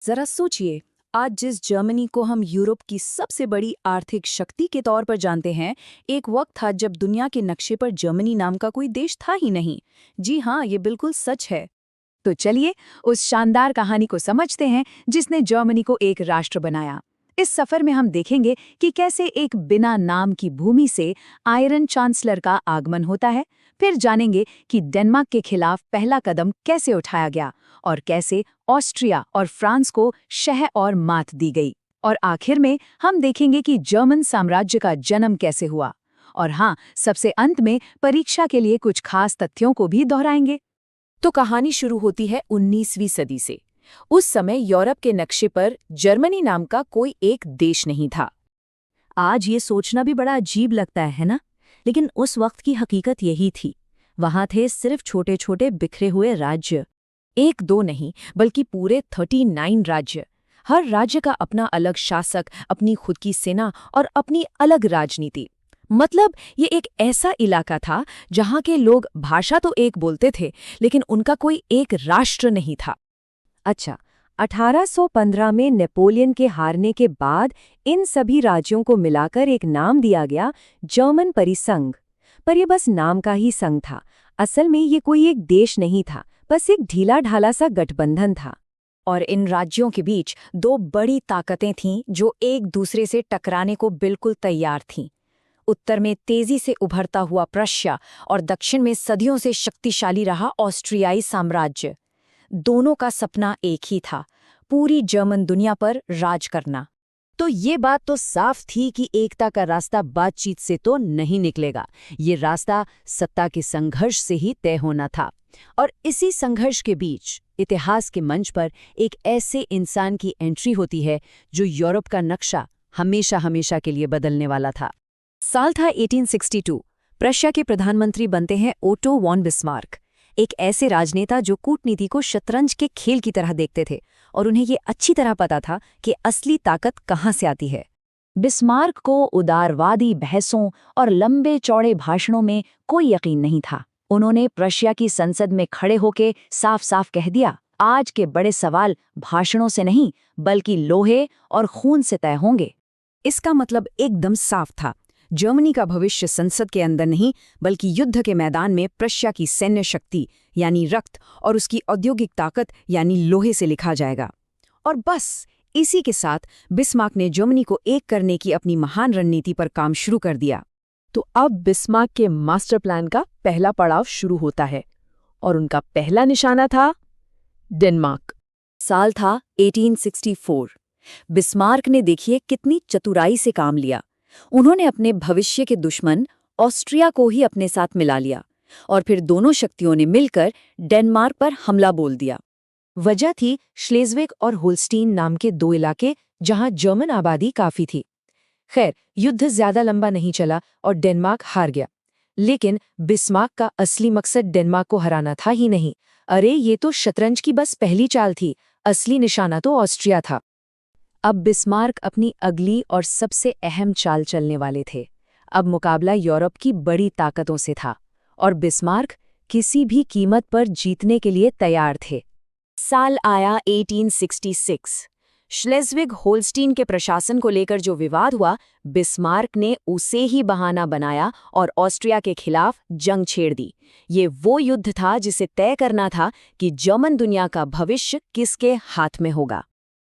जरा सोचिए, आज जिस जर्मनी को हम यूरोप की सबसे बड़ी आर्थिक शक्ति के तौर पर जानते हैं, एक वक्त था जब दुनिया के नक्शे पर जर्मनी नाम का कोई देश था ही नहीं। जी हाँ, ये बिल्कुल सच है। तो चलिए उस शानदार कहानी को समझते हैं जिसने जर्मनी को एक राष्ट्र बनाया। इस सफर में हम देखेंगे कि कैसे एक बिना नाम की भूमि से आयरन चांसलर का आगमन होता है। फिर जानेंगे कि डेनमार्क के खिलाफ पहला कदम कैसे उठाया गया और कैसे ऑस्ट्रिया और फ्रांस को शह और मात दी गई। और आखिर में हम देखेंगे कि जर्मन साम्राज्य का जन्म कैसे हुआ। और हाँ, सबसे अंत में परीक्षा के लिए कुछ खास तथ्यों को भी दोहराएंगे। तो कहानी शुरू होती है 19वीं सदी से। उस समय यूरोप के नक्शे पर जर्मनी नाम का कोई एक देश नहीं था। आज ये सोचना भी बड़ा अजीब लगता है ना? लेकिन उस वक्त की हकीकत यही थी। वहां थे सिर्फ छोटे छोटे बिखरे हुए राज्य। एक दो नहीं, बल्कि पूरे 39 राज्य। हर राज्य का अपना अलग शासक, अपनी खुद की सेना और अपनी अलग राजनीति। मतलब ये एक ऐसा इलाका था जहां के लोग भाषा तो एक बोलते थे, लेकिन उनका कोई एक राष्ट्र नहीं था। अच्छा, 1815 में नेपोलियन के हारने के बाद इन सभी राज्यों को मिलाकर एक नाम दिया गया, जर्मन परिसंघ। पर यह बस नाम का ही संघ था। असल में ये कोई एक देश नहीं था, बस एक ढीला ढाला सा गठबंधन था। और इन राज्यों के बीच दो बड़ी ताकतें थीं जो एक दूसरे से टकराने को बिल्कुल तैयार थीं। उत्तर में तेजी से उभरता हुआ प्रशिया और दक्षिण में सदियों से शक्तिशाली रहा ऑस्ट्रियाई साम्राज्य। दोनों का सपना एक ही था, पूरी जर्मन दुनिया पर राज करना। तो ये बात तो साफ थी कि एकता का रास्ता बातचीत से तो नहीं निकलेगा। ये रास्ता सत्ता के संघर्ष से ही तय होना था। और इसी संघर्ष के बीच इतिहास के मंच पर एक ऐसे इंसान की एंट्री होती है जो यूरोप का नक्शा हमेशा हमेशा के लिए बदलने वाला था। साल था 1862। प्रशिया के प्रधानमंत्री बनते हैं ओटो वॉन बिस्मार्क, एक ऐसे राजनेता जो कूटनीति को शतरंज के खेल की तरह देखते थे और उन्हें ये अच्छी तरह पता था कि असली ताकत कहाँ से आती है। बिस्मार्क को उदारवादी बहसों और लंबे चौड़े भाषणों में कोई यकीन नहीं था। उन्होंने प्रशिया की संसद में खड़े होकर साफ साफ कह दिया, आज के बड़े सवाल भाषणों से नहीं बल्कि लोहे और खून से तय होंगे। इसका मतलब एकदम साफ था, जर्मनी का भविष्य संसद के अंदर नहीं बल्कि युद्ध के मैदान में प्रशिया की सैन्य शक्ति यानी रक्त और उसकी औद्योगिक ताकत यानी लोहे से लिखा जाएगा। और बस इसी के साथ बिस्मार्क ने जर्मनी को एक करने की अपनी महान रणनीति पर काम शुरू कर दिया। तो अब बिस्मार्क के मास्टर प्लान का पहला पड़ाव शुरू होता है और उनका पहला निशाना था डेनमार्क। साल था 1864। बिस्मार्क ने देखिए कितनी चतुराई से काम लिया। उन्होंने अपने भविष्य के दुश्मन ऑस्ट्रिया को ही अपने साथ मिला लिया और फिर दोनों शक्तियों ने मिलकर डेनमार्क पर हमला बोल दिया। वजह थी श्लेज़विग और होल्स्टीन नाम के दो इलाके जहां जर्मन आबादी काफी थी। खैर, युद्ध ज्यादा लंबा नहीं चला और डेनमार्क हार गया। लेकिन बिस्मार्क का असली मकसद डेनमार्क को हराना था ही नहीं। अरे ये तो शतरंज की बस पहली चाल थी, असली निशाना तो ऑस्ट्रिया था। अब बिस्मार्क अपनी अगली और सबसे अहम चाल चलने वाले थे। अब मुकाबला यूरोप की बड़ी ताकतों से था और बिस्मार्क किसी भी कीमत पर जीतने के लिए तैयार थे। साल आया 1866। श्लेज़विग होल्स्टीन के प्रशासन को लेकर जो विवाद हुआ, बिस्मार्क ने उसे ही बहाना बनाया और ऑस्ट्रिया के खिलाफ जंग छेड़ दी। ये वो युद्ध था जिसे तय करना था कि जर्मन दुनिया का भविष्य किसके हाथ में होगा।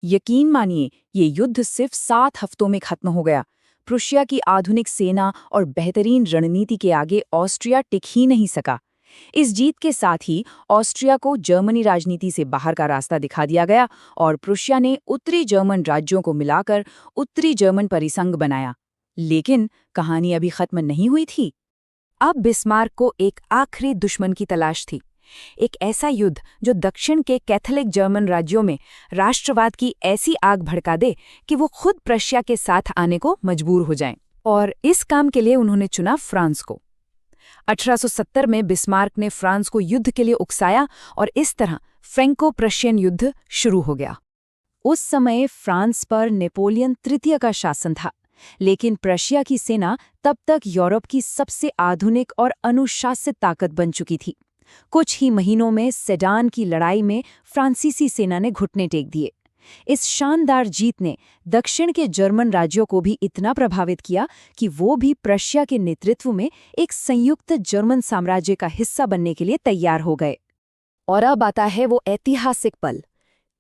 यकीन मानिए, ये युद्ध सिर्फ 7 हफ्तों में खत्म हो गया। प्रुशिया की आधुनिक सेना और बेहतरीन रणनीति के आगे ऑस्ट्रिया टिक ही नहीं सका। इस जीत के साथ ही ऑस्ट्रिया को जर्मनी राजनीति से बाहर का रास्ता दिखा दिया गया और प्रुशिया ने उत्तरी जर्मन राज्यों को मिलाकर उत्तरी जर्मन परिसंघ बनाया। लेकिन कहानी अभी खत्म नहीं हुई थी। अब बिस्मार्क को एक आखिरी दुश्मन की तलाश थी, एक ऐसा युद्ध जो दक्षिण के कैथोलिक जर्मन राज्यों में राष्ट्रवाद की ऐसी आग भड़का दे कि वो खुद प्रशिया के साथ आने को मजबूर हो जाएं। और इस काम के लिए उन्होंने चुना फ्रांस को। 1870 में बिस्मार्क ने फ्रांस को युद्ध के लिए उकसाया और इस तरह फ्रैंको प्रशियन युद्ध शुरू हो गया। उस समय फ्रांस पर नेपोलियन तृतीय का शासन था, लेकिन प्रशिया की सेना तब तक यूरोप की सबसे आधुनिक और अनुशासित ताकत बन चुकी थी। कुछ ही महीनों में सेडान की लड़ाई में फ्रांसीसी सेना ने घुटने टेक दिए। इस शानदार जीत ने दक्षिण के जर्मन राज्यों को भी इतना प्रभावित किया कि वो भी प्रशिया के नेतृत्व में एक संयुक्त जर्मन साम्राज्य का हिस्सा बनने के लिए तैयार हो गए। और अब आता है वो ऐतिहासिक पल।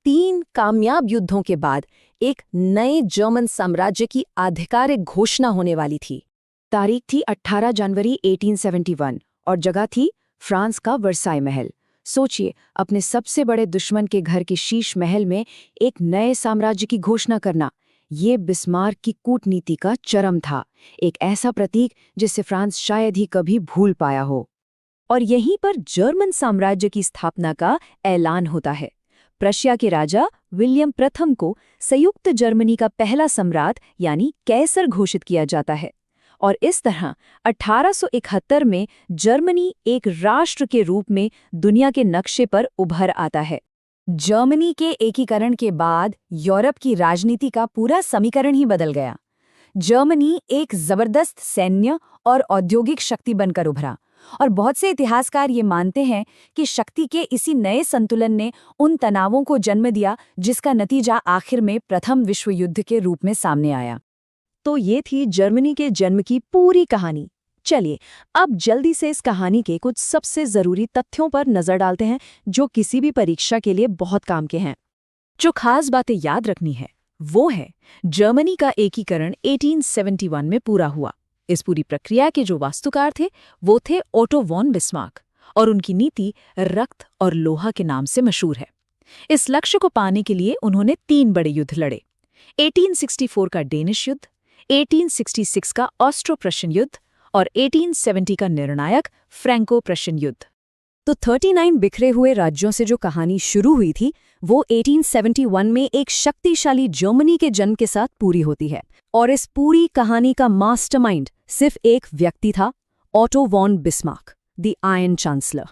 3 कामयाब युद्धों के बाद एक नए जर्मन साम्राज्य की आधिकारिक घोषणा होने वाली थी। तारीख थी 18 जनवरी 1871 और जगह थी फ्रांस का वर्साई महल। सोचिए, अपने सबसे बड़े दुश्मन के घर के शीश महल में एक नए साम्राज्य की घोषणा करना। ये बिस्मार्क की कूटनीति का चरम था, एक ऐसा प्रतीक जिसे फ्रांस शायद ही कभी भूल पाया हो। और यहीं पर जर्मन साम्राज्य की स्थापना का ऐलान होता है। प्रशिया के राजा विलियम प्रथम को संयुक्त जर्मनी का पहला सम्राट यानी कैसर घोषित किया जाता है। और इस तरह 1871 में जर्मनी एक राष्ट्र के रूप में दुनिया के नक्शे पर उभर आता है। जर्मनी के एकीकरण के बाद यूरोप की राजनीति का पूरा समीकरण ही बदल गया। जर्मनी एक जबरदस्त सैन्य और औद्योगिक शक्ति बनकर उभरा और बहुत से इतिहासकार ये मानते हैं कि शक्ति के इसी नए संतुलन ने उन तनावों को जन्म दिया जिसका नतीजा आखिर में प्रथम विश्व युद्ध के रूप में सामने आया। तो ये थी जर्मनी के जन्म की पूरी कहानी। चलिए अब जल्दी से इस कहानी के कुछ सबसे ज़रूरी तथ्यों पर नज़र डालते हैं जो किसी भी परीक्षा के लिए बहुत काम के हैं। जो खास बातें याद रखनी है वो है जर्मनी का एकीकरण 1871 में पूरा हुआ। इस पूरी प्रक्रिया के जो वास्तुकार थे वो थे ओटो वॉन बिस्मार्क और उनकी नीति रक्त और लोहा के नाम से मशहूर है। इस लक्ष्य को पाने के लिए उन्होंने 3 बड़े युद्ध लड़े। 1864 का डेनिश युद्ध, 1866 का ऑस्ट्रो प्रशियन युद्ध और 1870 का निर्णायक फ्रैंको प्रशियन युद्ध। तो 39 बिखरे हुए राज्यों से जो कहानी शुरू हुई थी वो 1871 में एक शक्तिशाली जर्मनी के जन्म के साथ पूरी होती है। और इस पूरी कहानी का मास्टरमाइंड सिर्फ एक व्यक्ति था, Otto von Bismarck, the iron chancellor.